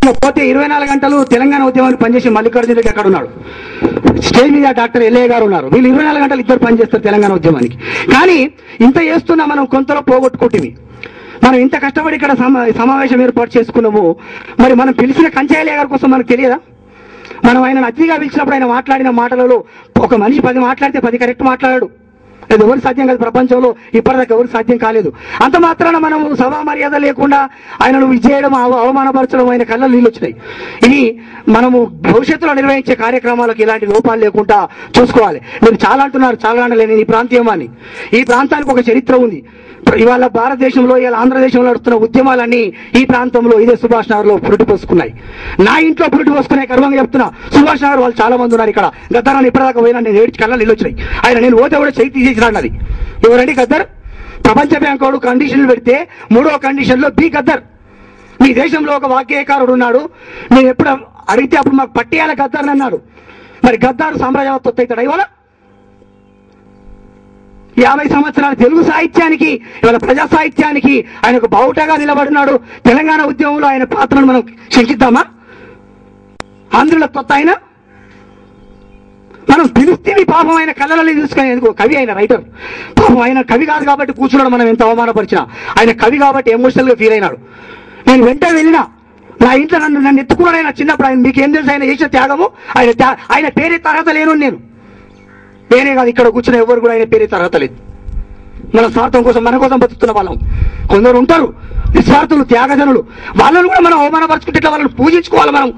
పోతే 24 గంటలు తెలంగాణ ఉద్యమానికి పనిచేసి మల్లికార్జున రెడ్డి అక్కడ ఉన్నాడు, స్టేజ్ మీద డాక్టర్ ఎల్లయ్య గారు ఉన్నారు. వీళ్ళు 24 గంటలు ఇద్దరు పనిచేస్తారు తెలంగాణ ఉద్యమానికి. కానీ ఇంత చేస్తున్నా మనం కొంతలో పోగొట్టుకుంటుంది. మనం ఇంత కష్టపడి ఇక్కడ సమావేశం ఏర్పాటు చేసుకున్నాము. మరి మనం పిలిచిన కంచెయ్య గారి కోసం మనకు తెలియదా? మనం ఆయన అతిథిగా పిలిచినప్పుడు ఆయన మాట్లాడిన మాటలలో ఒక మనిషి 10 మాట్లాడితే 10 కరెక్ట్ మాట్లాడాడు. అది ఎవరు సాధ్యం కాదు, ప్రపంచంలో ఇప్పటిదాకా ఎవరు సాధ్యం కాలేదు. అంత మాత్రాన మనం సభా మర్యాద లేకుండా ఆయనను విజయడం, అవమానపరచడం, ఆయన కళ్ళ నీళ్ళు వచ్చినాయి. ఇది మనము భవిష్యత్తులో నిర్వహించే కార్యక్రమాలకు ఇలాంటి లోపాలు లేకుండా చూసుకోవాలి. మీరు చాలా అంటున్నారు, చాలా అనలేని ఈ ప్రాంతీయం అని. ఈ ప్రాంతానికి ఒక చరిత్ర ఉంది. ఇవాళ భారతదేశంలో, ఇవాళ ఆంధ్రదేశంలో నడుస్తున్న ఉద్యమాలన్నీ ఈ ప్రాంతంలో ఇదే సుభాష్ నగర్ లో పురుటి పోసుకున్నాయి. నా ఇంట్లో పురుటి పోసుకునే గర్వంగా చెప్తున్నా. సుభాష్ నగర్ వాళ్ళు చాలా మంది ఉన్నారు ఇక్కడ. గద్దరాన్ని ఇప్పటిదాకా పోయినా నేను ఏడ్చి కళ్ళ నీళ్ళు వచ్చినాయి. ఆయన నేను పోతే కూడా చేయి తీసేసినాడు. అది ఎవరండి గద్దర్? ప్రపంచ బ్యాంక్ వాడు కండిషన్లు పెడితే 3వ కండిషన్ లో బి గద్దర్. మీ దేశంలో ఒక వాగ్గేయకారుడు ఉన్నాడు, నేను ఎప్పుడు అడిగితే అప్పుడు మాకు పట్టేయాల గద్దర్ అన్నాడు. మరి గద్దారు సామ్రాజ్యవాద అవుతాడా? ఇవాళ 50 సంవత్సరాల తెలుగు సాహిత్యానికి, ఇవాళ ప్రజా సాహిత్యానికి ఆయన ఒక బావుటగా నిలబడినాడు. తెలంగాణ ఉద్యమంలో ఆయన పాత్రను మనం శంకిద్దామా? ఆంధ్రుల కొత్త ఆయన మనం పిలిస్తే పాపం ఆయన కళ్ళలో చూసుకునేందుకు కవి, ఆయన రైటర్. పాపం ఆయన కవి కాదు కాబట్టి కూర్చున్నాడు. మనం ఎంత అవమానపరిచినా ఆయన కవి కాబట్టి ఎమోషనల్ గా ఫీల్ అయినాడు. నేను వెంట వెళ్ళినా నా ఇంట్లో నన్ను ఎత్తుకున్నాడు ఆయన చిన్నప్పుడు. ఆయన మీకు ఏం తెలుసు ఆయన చేసిన త్యాగము? ఆయన పేరే అర్హత లేను నేనే కాదు, ఇక్కడ కూర్చున్న ఎవరు కూడా ఆయన పేరే అర్హత లేదు. మన స్వార్థం కోసం, మన కోసం బతుకుతున్న వాళ్ళం కొందరు ఉంటారు, నిస్వార్థులు, త్యాగజనులు. వాళ్ళను కూడా మనం అవమానపరుచుకుంటే ఇట్లా వాళ్ళని పూజించుకోవాలి. మనం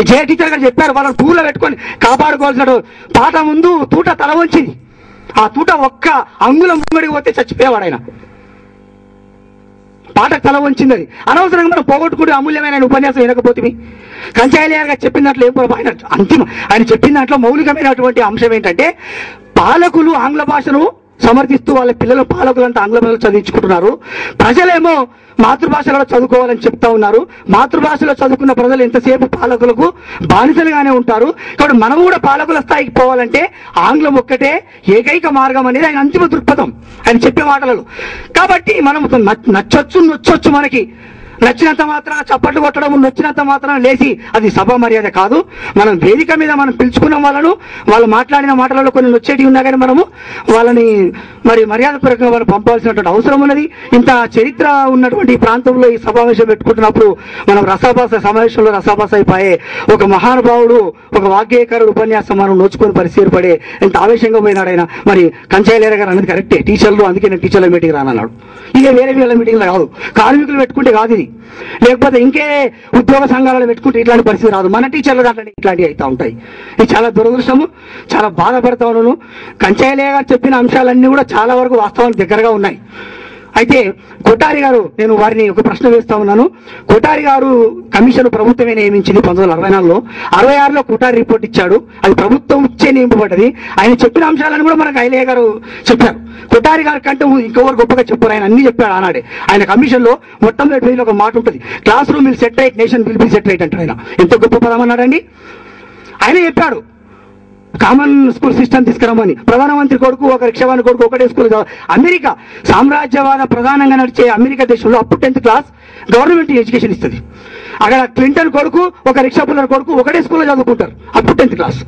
జయ టీచర్ గారు చెప్పారు, వాళ్ళని పూలో పెట్టుకొని కాపాడుకోవాల్సిన పాట ముందు తూట తల వంచింది. ఆ తూట ఒక్క అంగుళం ముంగడికి పోతే చచ్చిపోయేవాడు ఆయన. పాటకు తల వంచింది. అది అనవసరంగా మనం పోగొట్టుకుంటే అమూల్యమైన ఉపన్యాసం వినకపోతే. కంచెయ్య గారు చెప్పిన దాంట్లో ఏం ఆయన ఆయన చెప్పిన దాంట్లో మౌలికమైనటువంటి అంశం ఏంటంటే, పాలకులు ఆంగ్ల భాషను సమర్థిస్తూ వాళ్ళ పిల్లలు పాలకులంతా ఆంగ్ల భాషలో చదివించుకుంటున్నారు. ప్రజలేమో మాతృభాషలో చదువుకోవాలని చెప్తా ఉన్నారు. మాతృభాషలో చదువుకున్న ప్రజలు ఎంతసేపు పాలకులకు బానిసలుగానే ఉంటారు. కాబట్టి మనం కూడా పాలకుల స్థాయికి పోవాలంటే ఆంగ్లం ఒక్కటే ఏకైక మార్గం అనేది ఆయన అంతిమ దృక్పథం ఆయన చెప్పే మాటలలో. కాబట్టి మనం నచ్చొచ్చు మనకి నచ్చినంత మాత్రం చప్పట్లు కొట్టడం, నచ్చినంత మాత్రం లేచి అది సభ మర్యాద కాదు. మనం వేదిక మీద మనం పిలుచుకున్న వాళ్ళను, వాళ్ళు మాట్లాడిన మాటలలో కొన్ని నొచ్చేటివి ఉన్నా కానీ మనము వాళ్ళని మరి మర్యాదపూర్వకంగా వాళ్ళు పంపాల్సినటువంటి అవసరం ఉన్నది. ఇంత చరిత్ర ఉన్నటువంటి ఈ ప్రాంతంలో ఈ సమావేశం పెట్టుకుంటున్నప్పుడు మనం సమావేశంలో రసాభాస అయిపోయే ఒక మహానుభావుడు, ఒక వాగ్గేయకారుడు ఉపన్యాసం మనం నోచుకొని పరిస్థితి ఏర్పడే ఎంత ఆవేశంగా పోయినాడు ఆయన. మరి కంచెయ్య గారు అనేది కరెక్టే, టీచర్లు, అందుకే నేను టీచర్ల మీటింగ్ రానన్నాడు. ఇదే వేరే వీళ్ళ మీటింగ్లో కాదు, కార్మికులు పెట్టుకుంటే కాదు ఇది, లేకపోతే ఇంకే ఉద్యోగ సంఘాలను పెట్టుకుంటే ఇట్లాంటి పరిస్థితి రాదు. మన టీచర్లు దాంట్లో ఇట్లాంటివి అవుతా ఉంటాయి. ఇది చాలా దురదృష్టము, చాలా బాధపడతా ఉన్నాను. కంచెయ్య గారు చెప్పిన అంశాలన్నీ కూడా చాలా వరకు వాస్తవానికి దగ్గరగా ఉన్నాయి. అయితే కొఠారి గారు, నేను వారిని ఒక ప్రశ్న వేస్తా ఉన్నాను. కొఠారి గారు కమిషన్ ప్రభుత్వమే నియమించింది 1964లో. 66లో కొఠారి రిపోర్ట్ ఇచ్చాడు, అది ప్రభుత్వం ఇచ్చే నియమింపబడ్డది. ఆయన చెప్పిన అంశాలను కూడా మనకు ఐలయ్య గారు చెప్పారు. కొఠారి గారి కంటే ఇంకెవరు గొప్పగా చెప్పారు, ఆయన అన్ని చెప్పాడు ఆనాడే. ఆయన కమిషన్ లో మొట్టమొదటి పేజీలో ఒక మాట ఉంటుంది, class room will set right, nation will be set right అంటారు. ఆయన ఎంత గొప్ప పదం అన్నాడండి. ఆయన చెప్పాడు కామన్ స్కూల్ సిస్టమ్ తీసుకురమ్మని. ప్రధానమంత్రి కొడుకు, ఒక రిక్షావాణి కొడుకు ఒకటే స్కూల్. అమెరికా సామ్రాజ్యవాద ప్రధానంగా నడిచే అమెరికా దేశంలో అప్పుడు 10th క్లాస్ గవర్నమెంట్ ఎడ్యుకేషన్ ఇస్తుంది. అక్కడ క్లింటన్ కొడుకు, ఒక రిక్షా పుల్లర్ కొడుకు ఒకటే స్కూల్లో చదువుకుంటారు అప్పుడు 10th క్లాస్.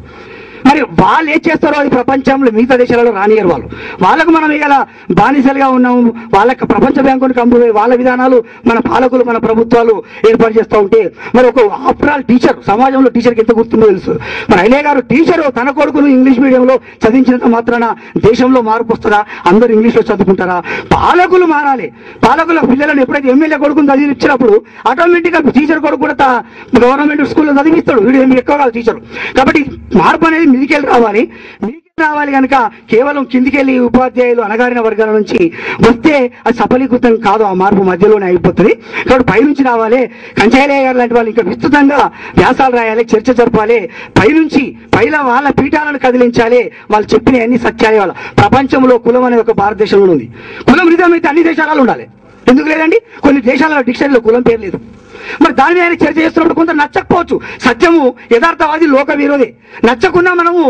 మరి వాళ్ళు ఏం చేస్తారో అది ప్రపంచంలో మిగతా దేశాలలో రానియరు. వాళ్ళకు మనం ఇలా బానిసలుగా ఉన్నాము. వాళ్ళకి ప్రపంచ బ్యాంకుని కంపెనీ వాళ్ళ విధానాలు మన పాలకులు, మన ప్రభుత్వాలు ఏర్పాటు చేస్తూ ఉంటే, మరి ఒక ఆఫ్టర్ ఆల్ టీచర్, సమాజంలో టీచర్కి ఎంత గుర్తుందో తెలుసు. మరి ఐలయ్య గారు టీచరు తన కొడుకును ఇంగ్లీష్ మీడియంలో చదివించినంత మాత్రాన దేశంలో మార్పు వస్తుందా? అందరూ ఇంగ్లీష్లో చదువుకుంటారా? పాలకులు మారాలి. పాలకుల పిల్లలను ఎప్పుడైతే ఎమ్మెల్యే కొడుకుని చదివించినప్పుడు ఆటోమేటిక్గా టీచర్ కొడుకు కూడా గవర్నమెంట్ స్కూల్లో చదివిస్తాడు. వీడు ఏమి ఎక్కువ కాదు టీచర్. కాబట్టి మార్పు అనేది మిదికెళ్ళి రావాలి కనుక కేవలం కిందికెళ్ళి ఉపాధ్యాయులు, అణగారిన వర్గాల నుంచి వస్తే అది సఫలీకృతం కాదు, ఆ మార్పు మధ్యలోనే అయిపోతుంది. కాబట్టి పైనుంచి రావాలి. కంచెయ్య గారు లాంటి వాళ్ళు ఇంకా విస్తృతంగా వ్యాసాలు రాయాలి, చర్చ జరపాలి. పైనుంచి వాళ్ళ పీఠాలను కదిలించాలి. వాళ్ళు చెప్పిన అన్ని సత్యాలే. వాళ్ళ ప్రపంచంలో కులం అనేది ఒక భారతదేశంలో ఉంది. కులం నిజమైతే అన్ని దేశాలలో ఉండాలి. ఎందుకు లేదండి? కొన్ని దేశాలలో డిక్షనరీలో కులం పేరు లేదు. మరి దాని మీద ఆయన చర్చ చేస్తున్నప్పుడు కొంత నచ్చకపోవచ్చు. సత్యము యథార్థవాది లోక విరోధి. నచ్చకున్నా మనము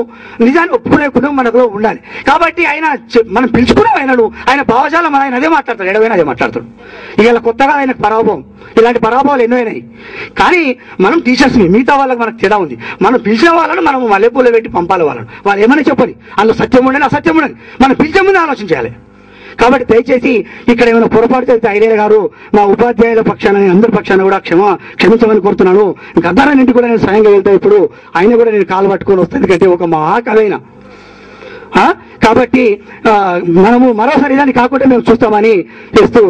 నిజాన్ని ఒప్పుకునే కుటుంబం మనకు ఉండాలి. కాబట్టి ఆయన మనం పిలుచుకున్నాం ఆయనను, ఆయన భావజాలం ఆయన అదే మాట్లాడతాడు, ఎడవైనా అదే మాట్లాడతాడు. ఇవాళ కొత్తగా ఆయనకు పరాభవం, ఇలాంటి పరాభవాలు ఎన్నో అయినాయి. కానీ మనం టీచర్స్ మిగతా వాళ్ళకి మనకు తేడా ఉంది. మనం పిలిచిన వాళ్ళను మనం మల్లెపూలు పెట్టి పంపాలి వాళ్ళను. వాళ్ళు ఏమైనా చెప్పని, అందులో సత్యం ఉండని అసత్యం ఉండని మనం పిలిచే ముందు ఆలోచించాలి. కాబట్టి దయచేసి ఇక్కడ ఏమైనా పొరపాటు చేస్తే ఐడియా గారు మా ఉపాధ్యాయుల పక్షాన అందరి పక్షాన కూడా క్షమించమని కోరుతున్నాను. గద్దారాన్ని ఇంటికి కూడా నేను స్వయంగా వెళ్తా. ఇప్పుడు ఆయన కూడా నేను కాలు పట్టుకొని వస్తాను, ఎందుకంటే ఒక మహాకవైన. కాబట్టి మనము మరోసారి ఇదాన్ని కాకుండా మేము చూస్తామని చేస్తూ